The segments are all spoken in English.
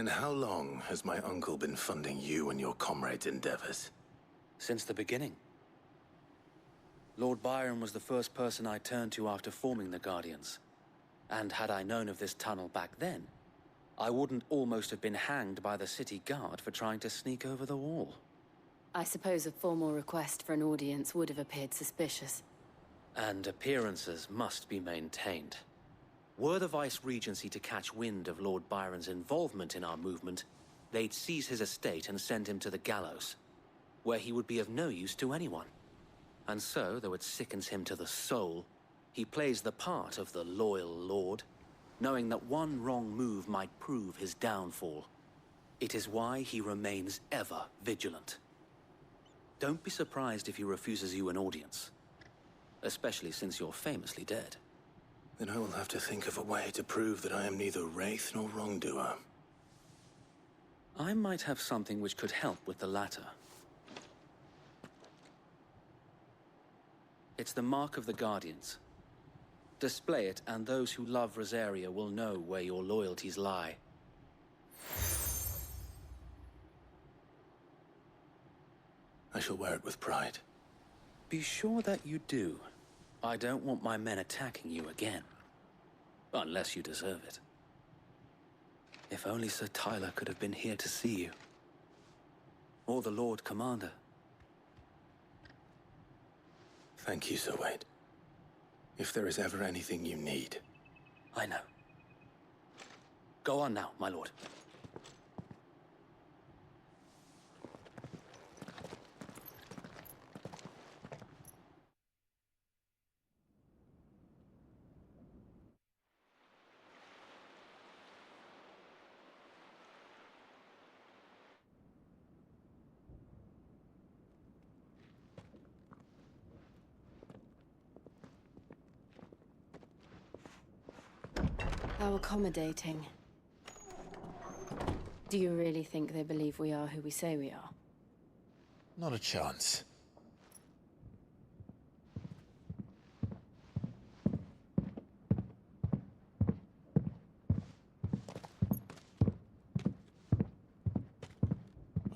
And how long has my uncle been funding you and your comrades' endeavors? Since the beginning. Lord Byron was the first person I turned to after forming the Guardians. And had I known of this tunnel back then, I wouldn't almost have been hanged by the city guard for trying to sneak over the wall. I suppose a formal request for an audience would have appeared suspicious. And appearances must be maintained. Were the Vice-Regency to catch wind of Lord Byron's involvement in our movement, they'd seize his estate and send him to the gallows, where he would be of no use to anyone. And so, though it sickens him to the soul, he plays the part of the loyal lord, knowing that one wrong move might prove his downfall. It is why he remains ever vigilant. Don't be surprised if he refuses you an audience, especially since you're famously dead. Then I will have to think of a way to prove that I am neither wraith nor wrongdoer. I might have something which could help with the latter. It's the mark of the Guardians. Display it, and those who love Rosaria will know where your loyalties lie. I shall wear it with pride. Be sure that you do. I don't want my men attacking you again. Unless you deserve it. If only Sir Tyler could have been here to see you. Or the Lord Commander. Thank you, Sir Wade. If there is ever anything you need. I know. Go on now, my lord. How accommodating. Do you really think they believe we are who we say we are? Not a chance.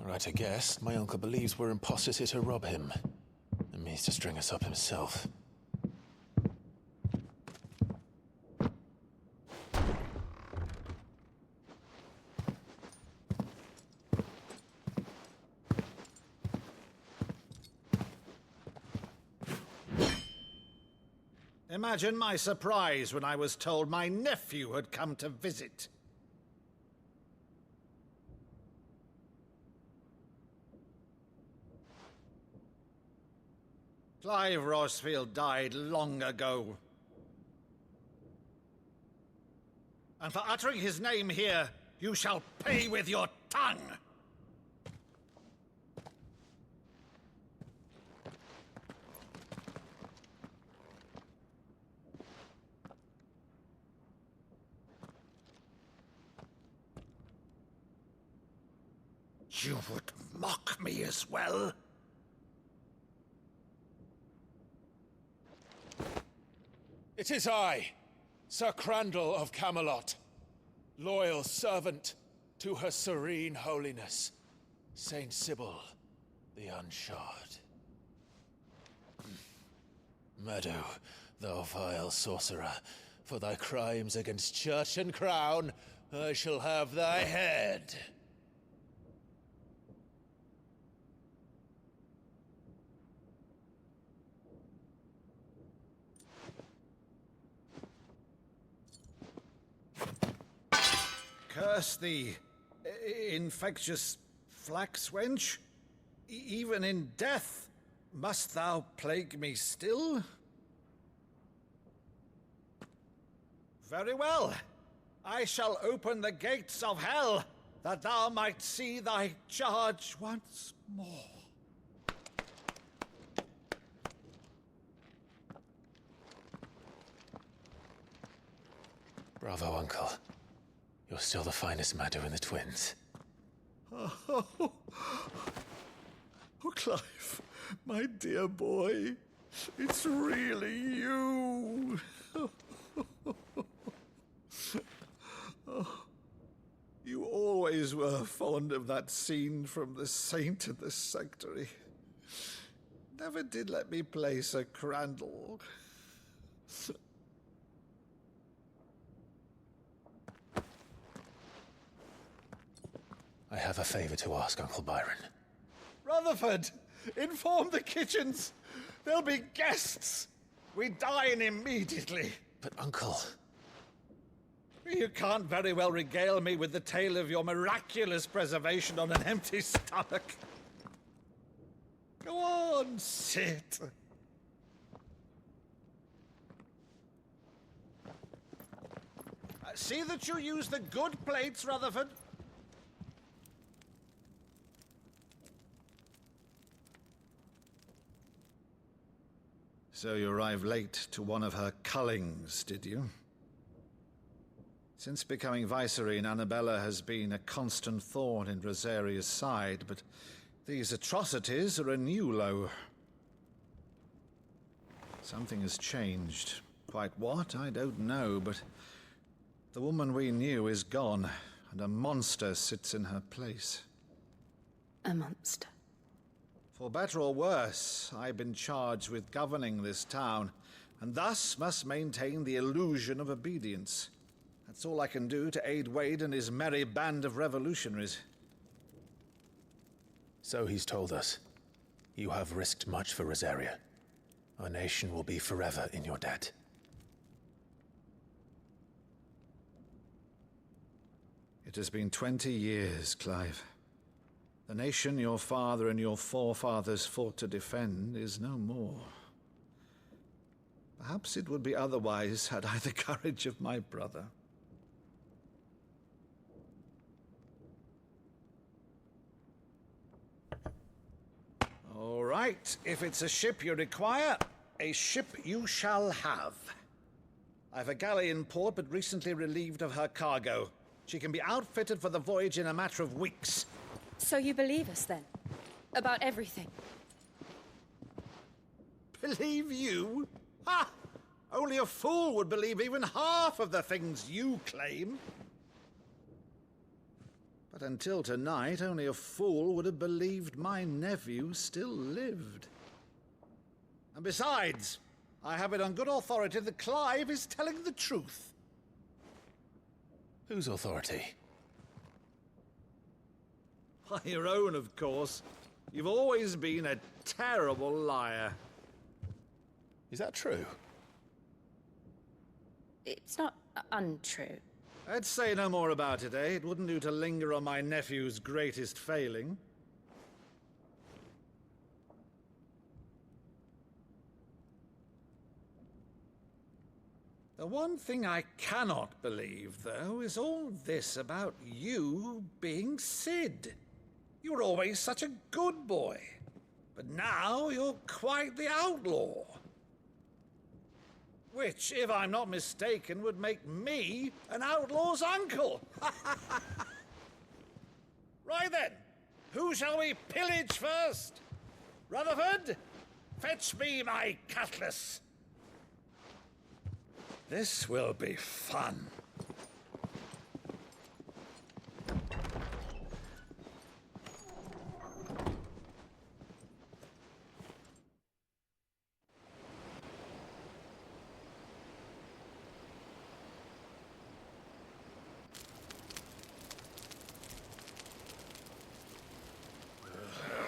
Right, I guess. My uncle believes we're imposters here to rob him. And means to string us up himself. Imagine my surprise when I was told my nephew had come to visit. Clive Rosfield died long ago. And for uttering his name here, you shall pay with your tongue! You would mock me as well? It is I, Sir Crandall of Camelot, loyal servant to Her Serene Holiness, Saint Sybil the Unshod. Meadow, thou vile sorcerer, for thy crimes against church and crown, I shall have thy head. Curse thee, infectious flax wench. Even in death, must thou plague me still? Very well. I shall open the gates of hell, that thou might see thy charge once more. Bravo, Uncle. You're still the finest Meadow in the twins. Oh, Clive, my dear boy, it's really you. You always always were fond of that scene from The Saint and the Sanctuary. Never did let me play Sir Crandall. I have a favor to ask, Uncle Byron. Rutherford, inform the kitchens. There'll be guests. We dine immediately. But, Uncle... You can't very well regale me with the tale of your miraculous preservation on an empty stomach. Go on, sit. See that you use the good plates, Rutherford. So you arrived late to one of her cullings, did you? Since becoming Vicereine, Annabella has been a constant thorn in Rosaria's side, but these atrocities are a new low. Something has changed. Quite what, I don't know, but the woman we knew is gone, and a monster sits in her place. A monster. For better or worse, I've been charged with governing this town, and thus must maintain the illusion of obedience. That's all I can do to aid Wade and his merry band of revolutionaries. So he's told us. You have risked much for Rosaria. Our nation will be forever in your debt. It has been 20 years, Clive. The nation your father and your forefathers fought to defend is no more. Perhaps it would be otherwise had I the courage of my brother. All right, if it's a ship you require, a ship you shall have. I've a galley in port, but recently relieved of her cargo. She can be outfitted for the voyage in a matter of weeks. So you believe us, then? About everything? Believe you? Ha! Only a fool would believe even half of the things you claim. But until tonight, only a fool would have believed my nephew still lived. And besides, I have it on good authority that Clive is telling the truth. Whose authority? By your own, of course. You've always been a terrible liar. Is that true? It's not untrue. Let's say no more about it, eh? It wouldn't do to linger on my nephew's greatest failing. The one thing I cannot believe, though, is all this about you being Sid. You were always such a good boy, but now you're quite the outlaw. Which, if I'm not mistaken, would make me an outlaw's uncle. Right then, who shall we pillage first? Rutherford, fetch me my cutlass. This will be fun.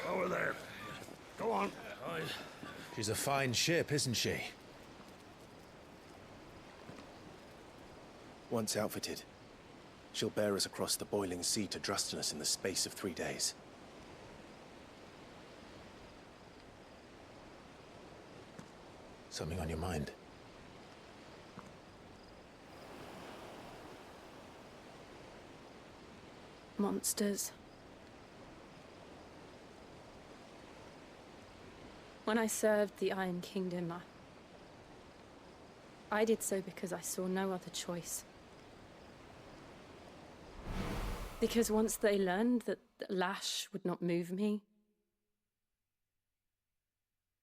Over there. Go on. She's a fine ship, isn't she? Once outfitted, she'll bear us across the boiling sea to Drustinus in the space of 3 days. Something on your mind? Monsters. When I served the Iron Kingdom, I did so because I saw no other choice. Because once they learned that the lash would not move me,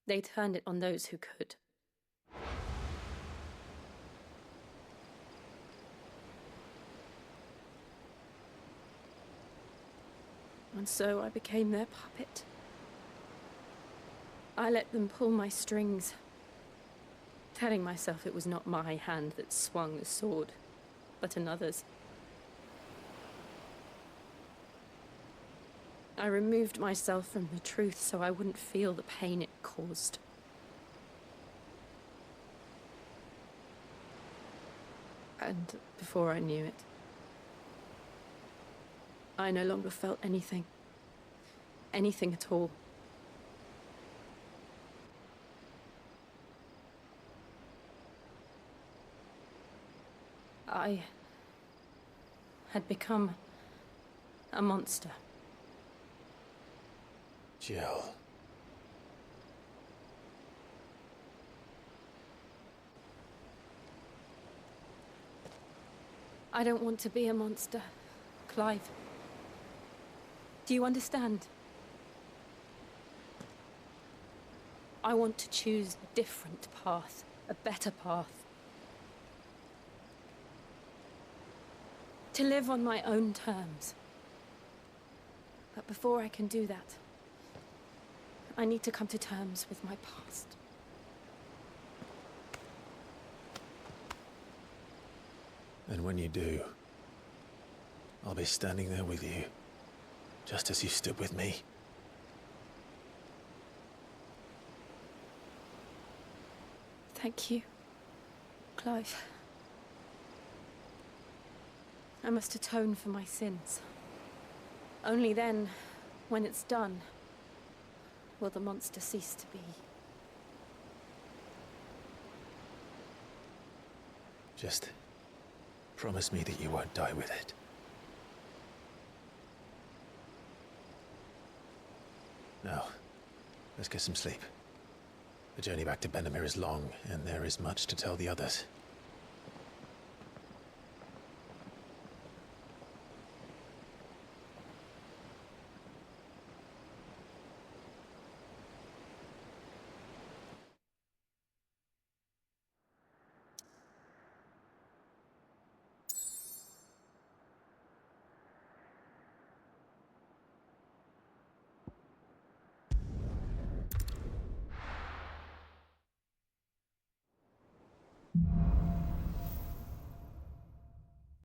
they turned it on those who could. And so I became their puppet. I let them pull my strings, telling myself it was not my hand that swung the sword, but another's. I removed myself from the truth so I wouldn't feel the pain it caused. And before I knew it, I no longer felt anything. Anything at all. I had become a monster. Jill. I don't want to be a monster, Clive. Do you understand? I want to choose a different path, a better path. To live on my own terms. But before I can do that, I need to come to terms with my past. And when you do, I'll be standing there with you, just as you stood with me. Thank you, Clive. I must atone for my sins. Only then, when it's done, will the monster cease to be. Just promise me that you won't die with it. Now, let's get some sleep. The journey back to Benamir is long, and there is much to tell the others.